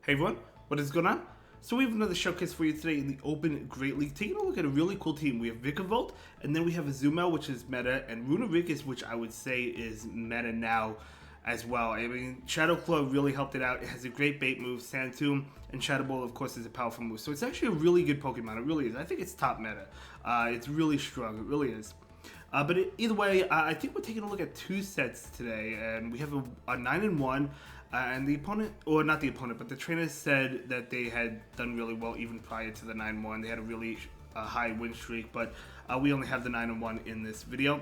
Hey everyone, what is going on? So we have another showcase for you today in the Open Great League. Taking a look at a really cool team. We have Vikavolt, and then we have Azumel, which is meta, and Runerigus, which I would say is meta now as well. I mean, Shadow Claw really helped it out. It has a great bait move. Sand Tomb and Shadow Ball, of course, is a powerful move. So it's actually a really good Pokemon. It really is. I think it's top meta. It's really strong. It really is. Either way, I think we're taking a look at two sets today, and we have a 9-1. And the opponent, or not the opponent, but the trainers said that they had done really well even prior to the 9-1. They had a really high win streak, but we only have the 9-1 in this video.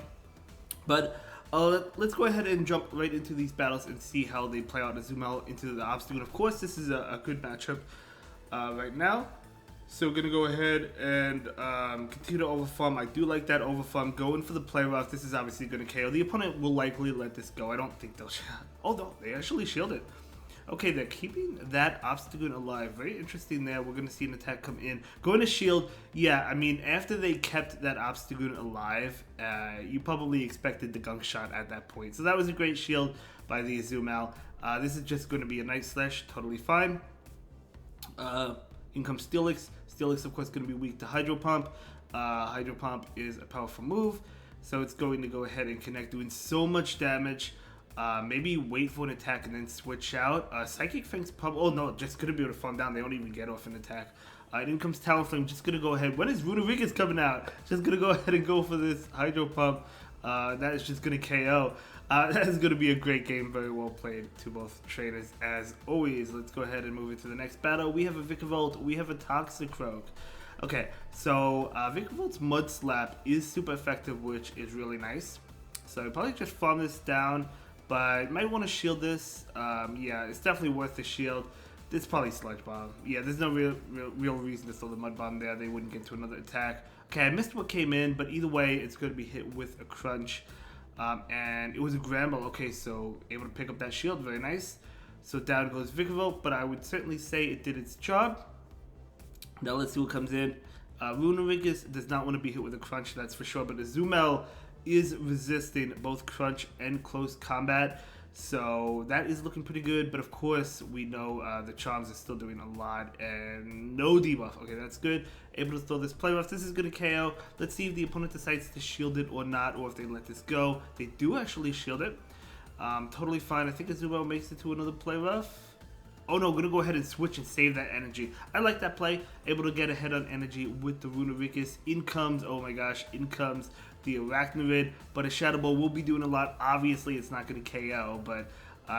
But let's go ahead and jump right into these battles and see how they play out. Azumel into the obstacle. Of course, this is a good matchup right now. So we're going to go ahead and continue to overfarm. I do like that overfarm. Going for the play rough. This is obviously going to KO. The opponent will likely let this go. I don't think they'll oh, no, they actually shielded. Okay, they're keeping that obstacle alive. Very interesting there. We're going to see an attack come in. Going to shield. Yeah, I mean, after they kept that obstacle alive, you probably expected the gunk shot at that point. So that was a great shield by the Azumel. This is just going to be a Night Slash. Totally fine. In comes Steelix. Steelix, of course, going to be weak to Hydro Pump. Hydro Pump is a powerful move, so it's going to go ahead and connect, doing so much damage. Maybe wait for an attack and then switch out. Psychic Fang's probably... Oh, no, just going to be able to farm down. They don't even get off an attack. In comes Talonflame. Just going to go ahead. When is Runerigus coming out? Just going to go ahead and go for this Hydro Pump. That is just going to KO. That is going to be a great game. Very well played to both trainers as always. Let's go ahead and move into the next battle. We have a Vikavolt. We have a Toxicroak. Okay, so Vikavolt's Mud Slap is super effective, which is really nice. So I probably just farm this down, but might want to shield this. Yeah, it's definitely worth the shield. This is probably Sludge Bomb. Yeah, there's no real reason to throw the Mud Bomb there. They wouldn't get to another attack. Okay, I missed what came in, but either way, it's going to be hit with a Crunch. And it was a Gramble. Okay, so able to pick up that shield. Very nice. So down goes Vikavolt, but I would certainly say it did its job. Now let's see what comes in. Runerigus does not want to be hit with a Crunch, that's for sure, but Azumel is resisting both Crunch and close combat. So that is looking pretty good, but of course we know the Charms are still doing a lot, and no debuff. Okay, that's good. Able to throw this play rough. This is going to KO. Let's see if the opponent decides to shield it or not, or if they let this go. They do actually shield it. Totally fine. I think Azumel makes it to another play rough. Oh no, I'm going to go ahead and switch and save that energy. I like that play. Able to get ahead on energy with the Runerigus. In comes, oh my gosh, in comes the Arachnoid, but a Shadow Ball will be doing a lot. Obviously, it's not going to KO, but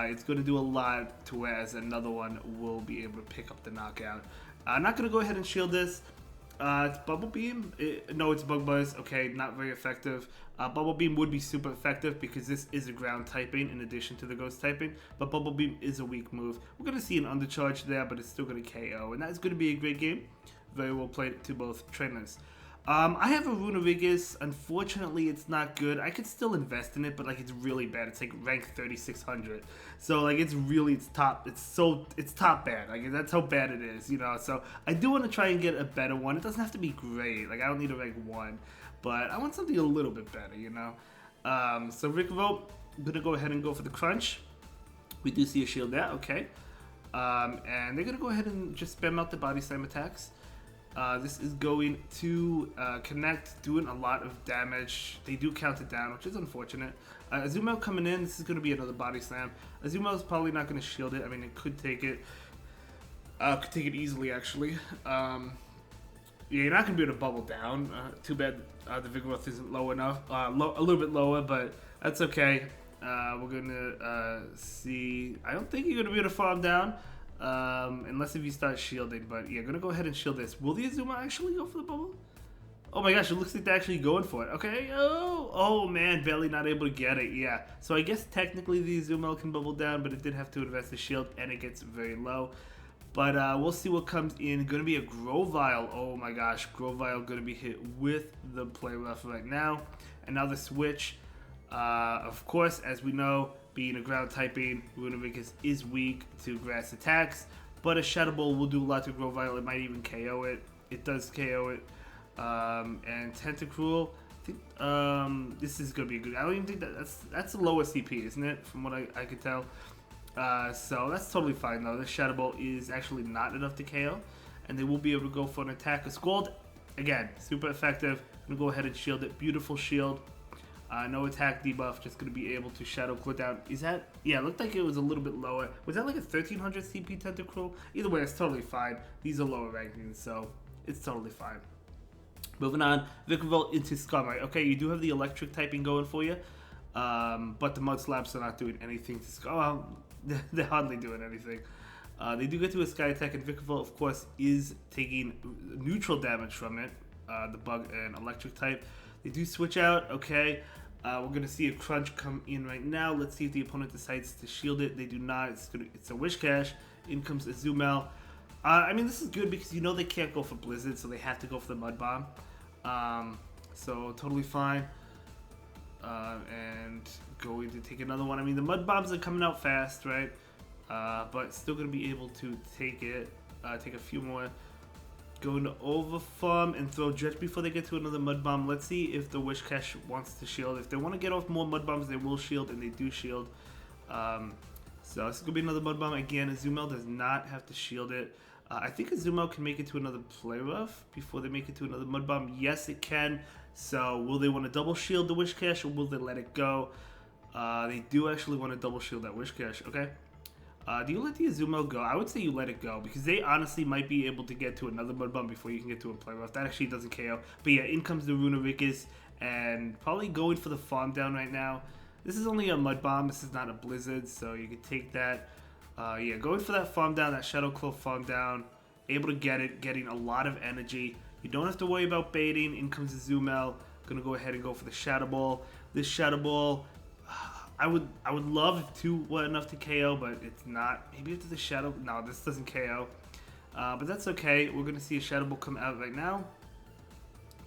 it's going to do a lot, to whereas another one will be able to pick up the knockout. I'm not going to go ahead and shield this. It's Bubble Beam. No, it's Bug Buzz. Okay, not very effective. Bubble Beam would be super effective because this is a ground typing in addition to the ghost typing, but Bubble Beam is a weak move. We're going to see an undercharge there, but it's still going to KO, and that's going to be a great game. Very well played to both trainers. I have a Runerigus. Unfortunately, it's not good. I could still invest in it, but like it's really bad. It's like rank 3600. So like it's top. It's top bad. Like that's how bad it is, you know. So I do want to try and get a better one. It doesn't have to be great. Like I don't need a rank 1, but I want something a little bit better, you know. So Vikavolt, I'm gonna go ahead and go for the Crunch. We do see a shield there. Okay. And they're gonna go ahead and just spam out the Body Slam attacks. This is going to connect, doing a lot of damage. They do count it down, which is unfortunate. Azumel coming in, this is going to be another Body Slam. Azumel is probably not going to shield it. I mean, it could take it. Could take it easily, actually. Yeah, you're not going to be able to bubble down. Too bad the Vigor Growth isn't low enough. A little bit lower, but that's okay. We're going to see. I don't think you're going to be able to farm down. Unless if you start shielding, but yeah, gonna go ahead and shield this. Will the Azumel actually go for the bubble? Oh my gosh, it looks like they're actually going for it. Okay, oh man, barely not able to get it, yeah. So I guess technically the Azumel can bubble down, but it did have to invest the shield, and it gets very low. But we'll see what comes in. Gonna be a Grovyle. Oh my gosh, Grovyle gonna be hit with the play rough right now. And now the switch, of course, as we know, being a ground typing, Runerigus is weak to grass attacks, but a Shadow Ball will do a lot to Grovyle. It might even KO it. It does KO it. And Tentacruel, I think this is going to be good. I don't even think that's the lower CP, isn't it? From what I could tell. So that's totally fine though. This Shadow Ball is actually not enough to KO, and they will be able to go for an attack. A Scald, again, super effective. I'm gonna go ahead and shield it. Beautiful shield. No attack debuff, just gonna be able to Shadow Claw down. Is that, yeah, it looked like it was a little bit lower. Was that like a 1300 CP Tentacruel? Either way, it's totally fine. These are lower rankings, so it's totally fine. Moving on, Vikavolt into Skarmory. Okay, you do have the electric typing going for you, but the Mud Slaps are not doing anything to Skarmory. Well, they're hardly doing anything. They do get to a Sky Attack, and Vikavolt, of course, is taking neutral damage from it, the Bug and Electric type. They do switch out, okay. We're going to see a Crunch come in right now. Let's see if the opponent decides to shield it. They do not. It's a Whiscash. In comes a Azumel. I mean, this is good because you know they can't go for Blizzard, so they have to go for the Mud Bomb. So totally fine. And going to take another one. I mean, the Mud Bombs are coming out fast, right? But still going to be able to take it. Take a few more. Going to Overfarm and throw Dredge before they get to another Mud Bomb. Let's see if the Whiscash wants to shield. If they want to get off more Mud Bombs, they will shield, and they do shield. So this is going to be another Mud Bomb. Again, Azumel does not have to shield it. I think Azumel can make it to another Play Rough before they make it to another Mud Bomb. Yes, it can. So will they want to double shield the Whiscash, or will they let it go? They do actually want to double shield that Whiscash. Okay. Do you let the Azumel go? I would say you let it go, because they honestly might be able to get to another Mud Bomb before you can get to a Play Rough. That actually doesn't KO. But yeah, in comes the Runerigus, and probably going for the Farm Down right now. This is only a Mud Bomb. This is not a Blizzard, so you can take that. Yeah, going for that Farm Down, that Shadow Claw Farm Down. Able to get it, getting a lot of energy. You don't have to worry about baiting. In comes Azumel. Gonna go ahead and go for the Shadow Ball. This Shadow Ball, I would love if 2 were enough to KO, but it's not. Maybe after the Shadow... No, this doesn't KO. But that's okay. We're going to see a Shadow Ball come out right now.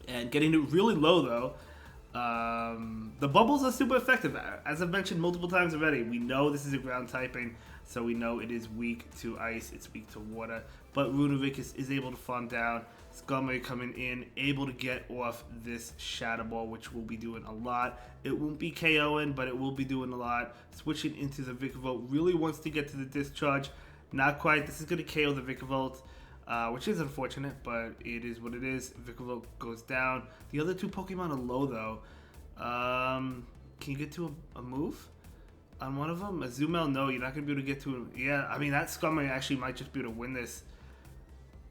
And getting it really low, though. The bubbles are super effective. As I've mentioned multiple times already, we know this is a ground typing, so we know it is weak to ice, it's weak to water. But Runerigus is able to farm down. Skarmory coming in, able to get off this Shadow Ball, which will be doing a lot. It won't be KOing, but it will be doing a lot. Switching into the Vikavolt, really wants to get to the Discharge. Not quite. This is going to KO the Vikavolt, which is unfortunate, but it is what it is. Vikavolt goes down. The other 2 Pokemon are low, though. Can you get to a move on one of them? Azumel, no, you're not going to be able to get to him. Yeah, I mean, that Skarmory actually might just be able to win this.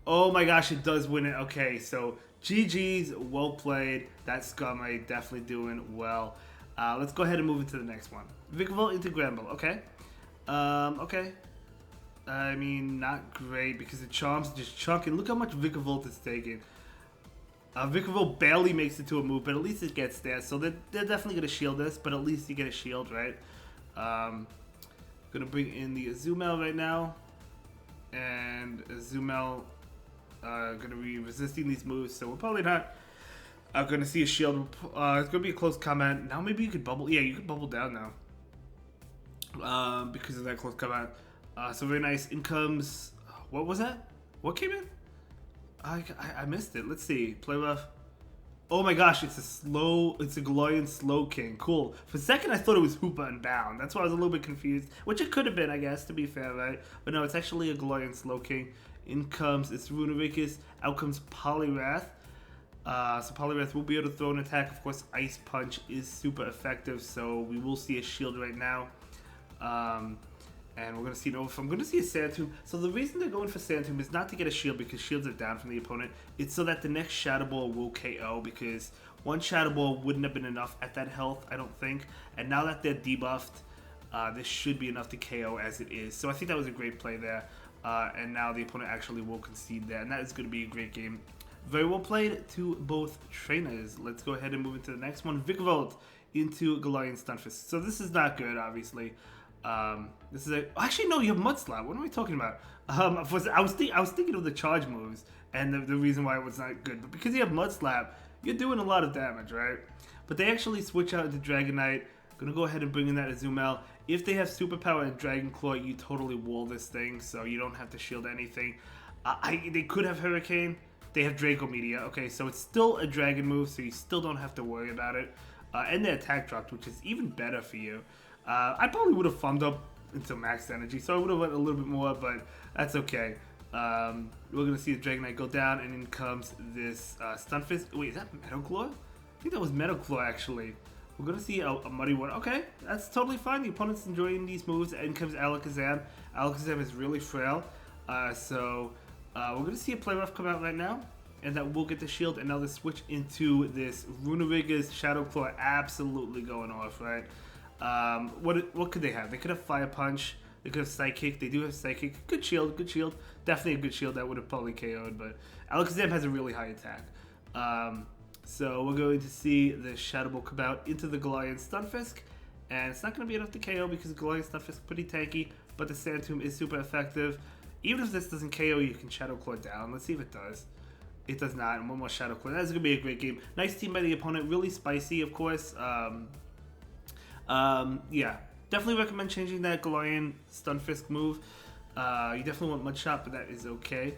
Oh my gosh, it does win it. Okay, so GG's, well played. That Skarmory definitely doing well. Let's go ahead and move into the next one. Vikavolt into Granbull, okay. Okay. I mean, not great because the Charm's just chunking. Look how much Vikavolt is taking. Vikavolt barely makes it to a move, but at least it gets there. So they're definitely going to shield this, but at least you get a shield, right? Going to bring in the Azumel right now. And Azumel... going to be resisting these moves, so we're probably not going to see a shield. It's going to be a close combat. Now maybe you could bubble. Yeah, you could bubble down now because of that close combat. So very nice. In comes... what was that? What came in? I missed it. Let's see. Play rough. Oh my gosh, it's a Galarian Slowking. Cool. For a second, I thought it was Hoopa and Bound. That's why I was a little bit confused, which it could have been, I guess, to be fair, right? But no, it's actually a Galarian Slowking. In comes its Runerigus. Out comes Poliwrath. So Poliwrath will be able to throw an attack. Of course, Ice Punch is super effective, so we will see a shield right now. And we're going to see an Overflow. I'm going to see a Sand Tomb. So the reason they're going for Sand Tomb is not to get a shield because shields are down from the opponent. It's so that the next Shadow Ball will KO because one Shadow Ball wouldn't have been enough at that health, I don't think. And now that they're debuffed, this should be enough to KO as it is. So I think that was a great play there. And now the opponent actually will concede there. And that is going to be a great game. Very well played to both trainers. Let's go ahead and move into the next one. Vikavolt into Galarian Stunfisk. So this is not good, obviously. This is actually no, you have Mudslap. What am I talking about? I was thinking of the charge moves and the reason why it was not good. But because you have Mudslap, you're doing a lot of damage, right? But they actually switch out into Dragonite. Gonna go ahead and bring in that Azumel. If they have Superpower and Dragon Claw, you totally wall this thing, so you don't have to shield anything. They could have Hurricane. They have Draco Meteor. Okay, so it's still a Dragon move, so you still don't have to worry about it. And the attack dropped, which is even better for you. I probably would have farmed up into max energy. So I would have went a little bit more, but that's okay. We're gonna see the Dragonite go down, and in comes this Stunfisk. Wait, is that Metal Claw? I think that was Metal Claw actually. We're gonna see a Muddy one. Okay, that's totally fine. The opponent's enjoying these moves. In comes Alakazam. Alakazam is really frail, so we're gonna see a Play Rough come out right now, and that will get the shield. And now they switch into this Runerigus Shadow Claw, absolutely going off, right? What could they have? They could have Fire Punch. They could have Psychic. They do have Psychic. Good shield, good shield. Definitely a good shield that would have probably KO'd, but Alakazam has a really high attack. So we're going to see the Shadow Ball come out into the Galarian Stunfisk, and it's not going to be enough to KO because Galarian Stunfisk is pretty tanky, but the Sand Tomb is super effective. Even if this doesn't KO, you can Shadow Claw down. Let's see if it does. It does not, and one more Shadow Claw. That's going to be a great game. Nice team by the opponent, really spicy, of course. Yeah, definitely recommend changing that Galarian Stunfisk move. You definitely want Mud Shot, but that is okay.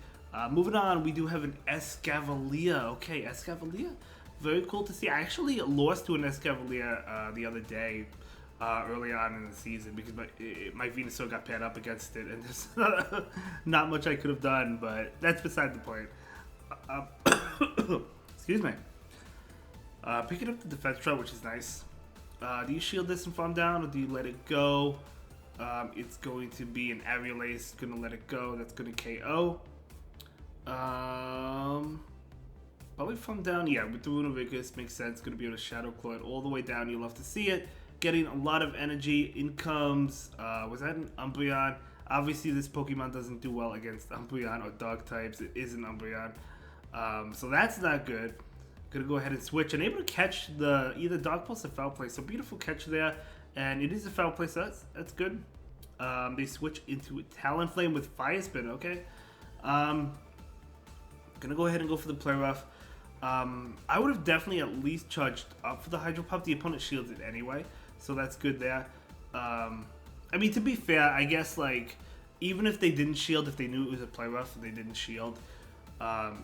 Moving on, we do have an Escavalier. Okay, Escavalier. Very cool to see. I actually lost to an Escavalier the other day, early on in the season, because my Venusaur got paired up against it, and there's not much I could have done, but that's beside the point. Excuse me. Picking up the defense trap, which is nice. Do you shield this and farm down, or do you let it go? It's going to be an Aerialace, gonna let it go. That's gonna KO. Probably farm down. Yeah, with the Runerigus makes sense. Gonna be able to Shadow Claw it all the way down. You'll love to see it. Getting a lot of energy. In comes, was that an Umbreon? Obviously, this Pokemon doesn't do well against Umbreon or Dog types. It is an Umbreon. So that's not good. Gonna go ahead and switch and able to catch the either Dog Pulse or Foul Play. So beautiful catch there, and it is a Foul Play, so that's good. They switch into Talonflame with Fire Spin. Okay, gonna go ahead and go for the Play Rough. I would have definitely at least charged up for the Hydro Pump. The opponent shields it anyway, so that's good there. I mean, to be fair, I guess like even if they didn't shield, if they knew it was a Play Rough and they didn't shield,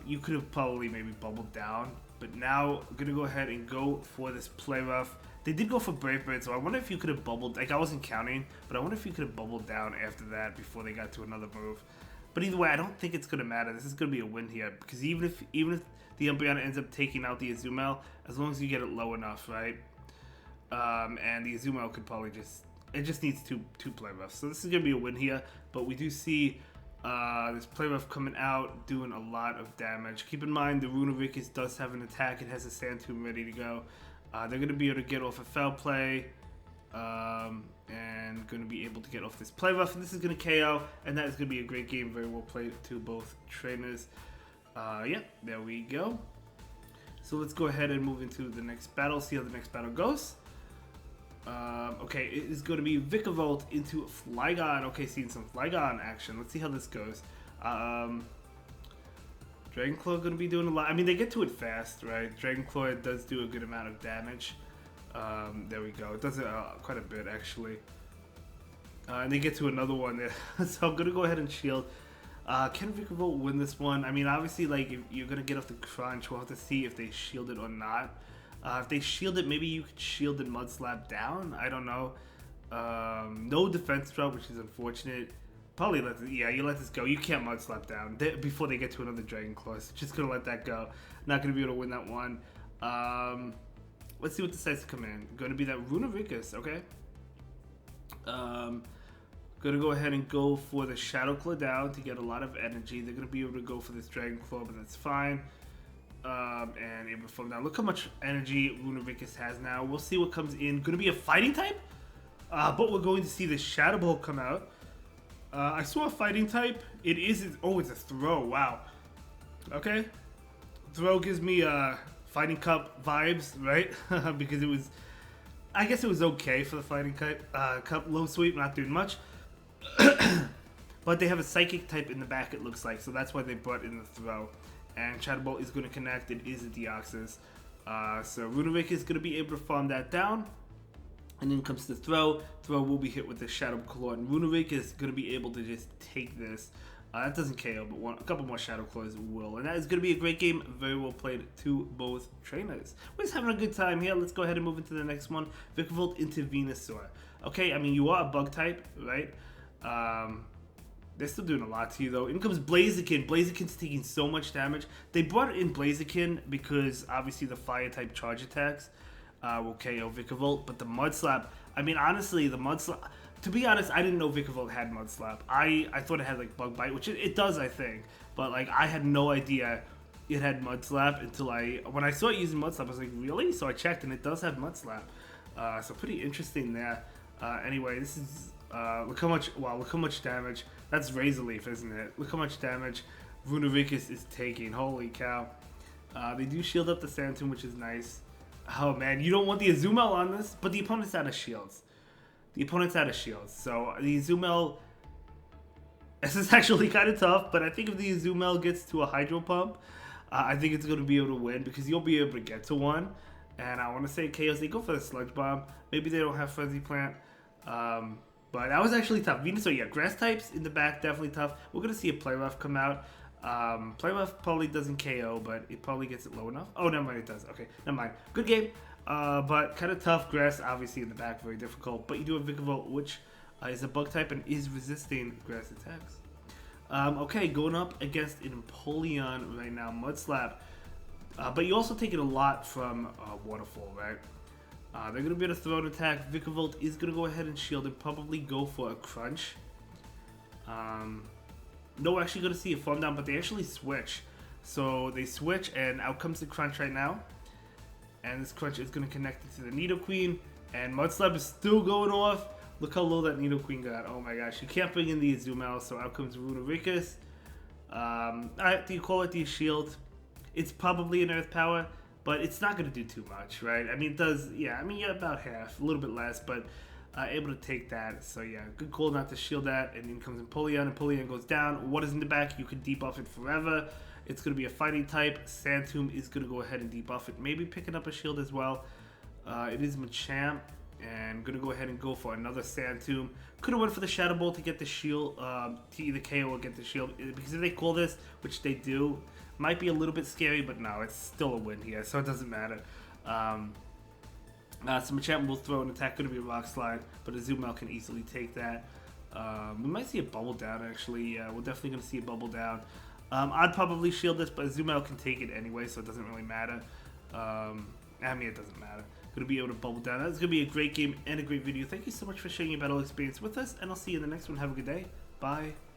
you could have probably maybe bubbled down. But now I'm gonna go ahead and go for this Play Rough. They did go for Brave Bird, so I wonder if you could have bubbled. Like, I wasn't counting, but I wonder if you could have bubbled down after that before they got to another move. But either way, I don't think it's gonna matter. This is gonna be a win here, because even if the Umbreon ends up taking out the Azumarill, as long as you get it low enough, right? And the Azumarill could probably just needs two Play Roughs. So this is gonna be a win here. But we do see this Play Rough coming out, doing a lot of damage. Keep in mind, the Runerigus does have an attack. It has a Sand Tomb ready to go. They're going to be able to get off a Foul Play, and going to be able to get off this Play Rough. And this is going to KO, and that is going to be a great game. Very well played to both trainers. Yeah, there we go. So let's go ahead and move into the next battle, see how the next battle goes. Okay, it is going to be Vikavolt into Flygon. Okay, seeing some Flygon action. Let's see how this goes. Dragonclaw going to be doing a lot. I mean, they get to it fast, right? Dragonclaw does do a good amount of damage. There we go. It does quite a bit, actually. And they get to another one there. So I'm going to go ahead and shield. Can Vikavolt win this one? I mean, obviously, like, if you're going to get off the crunch, we'll have to see if they shield it or not. If they shield it, maybe you could shield and Mud Slap down. I don't know. No defense drop, which is unfortunate. Probably you let this go. You can't Mud Slap down before they get to another Dragonclaw. So just gonna let that go. Not gonna be able to win that one. Let's see what decides to come in. Going to be that Runerigus, okay. Gonna go ahead and go for the Shadow Claw down to get a lot of energy. They're gonna be able to go for this Dragonclaw, but that's fine. And able to farm down. Look how much energy Runerigus has now. We'll see what comes in. Going to be a fighting type, but we're going to see the Shadow Ball come out. I saw a fighting type. It is. Oh, it's a throw. Wow. Okay. Throw gives me Fighting Cup vibes, right? Because it was. I guess it was okay for the Fighting Cup. Low sweep, not doing much. But they have a Psychic type in the back, it looks like, so that's why they brought in the throw. And Shadow Ball is going to connect. It is a Deoxys. So Runerigus is going to be able to farm that down. And then comes the throw. Throw will be hit with the Shadow Claw. And Runerigus is going to be able to just take this. That doesn't KO, but a couple more Shadow Claws will. And that is going to be a great game. Very well played to both trainers. We're just having a good time here. Let's go ahead and move into the next one. Vikavolt into Venusaur. Okay, I mean, you are a bug type, right? They're still doing a lot to you, though. In comes Blaziken. Blaziken's taking so much damage. They brought in Blaziken because, obviously, the Fire-type charge attacks will KO Vikavolt. But the Mud Slap, I mean, honestly, the Mud Slap... To be honest, I didn't know Vikavolt had Mud Slap. I thought it had, like, Bug Bite, which it does, I think. But, like, I had no idea it had Mud Slap until when I saw it using Mud Slap, I was like, really? So I checked, and it does have Mud Slap. So pretty interesting there. Anyway, this is... look how much damage. That's Razor Leaf, isn't it? Look how much damage Runerigus is taking. Holy cow. They do shield up the Sandtomb, which is nice. Oh, man, you don't want the Azumel on this, but the opponent's out of shields. So the Azumel... This is actually kind of tough, but I think if the Azumel gets to a Hydro Pump, I think it's going to be able to win, because you'll be able to get to one. And I want to say Chaos, they go for the Sludge Bomb. Maybe they don't have Frenzy Plant. But that was actually tough. Venusaur, yeah, Grass types in the back, definitely tough. We're going to see a Play Rough come out. Play Rough probably doesn't KO, but it probably gets it low enough. Oh, never mind, it does. Okay, never mind. Good game. But kind of tough. Grass, obviously, in the back, very difficult. But you do have Vikavolt, which is a bug type and is resisting grass attacks. Okay, going up against an Empoleon right now, Mud Slap. But you also take it a lot from Waterfall, right? They're going to be able to throw an attack. Vikavolt is going to go ahead and shield and probably go for a Crunch. No, we're actually going to see a Farm Down, but they actually switch. So they switch, and out comes the Crunch right now. And this Crunch is going to connect it to the Nidoqueen. And Mud Slap is still going off. Look how low that Nidoqueen got. Oh my gosh. You can't bring in the Azumel, so out comes Runerigus. Alright, do you call it the Shield? It's probably an Earth Power, but it's not going to do too much, right? I mean, it does, yeah, I mean, yeah, about half, a little bit less, but able to take that. So yeah, good call not to shield that. And then comes Empoleon. Empoleon goes down. What is in the back? You can debuff it forever. It's going to be a fighting type. Sandtomb is going to go ahead and debuff it. Maybe picking up a shield as well. It is Machamp. And going to go ahead and go for another Sandtomb. Could have went for the Shadow Ball to get the shield, to either KO or get the shield. Because if they call this, which they do, might be a little bit scary, but no, it's still a win here, so it doesn't matter. So Machamp will throw an attack, going to be a Rock Slide, but Azumel can easily take that. We might see a Bubble Down, actually. Yeah, we're definitely going to see a Bubble Down. I'd probably shield this, but Azumel can take it anyway, so it doesn't really matter. I mean, it doesn't matter. Going to be able to Bubble Down. That's going to be a great game and a great video. Thank you so much for sharing your battle experience with us, and I'll see you in the next one. Have a good day. Bye.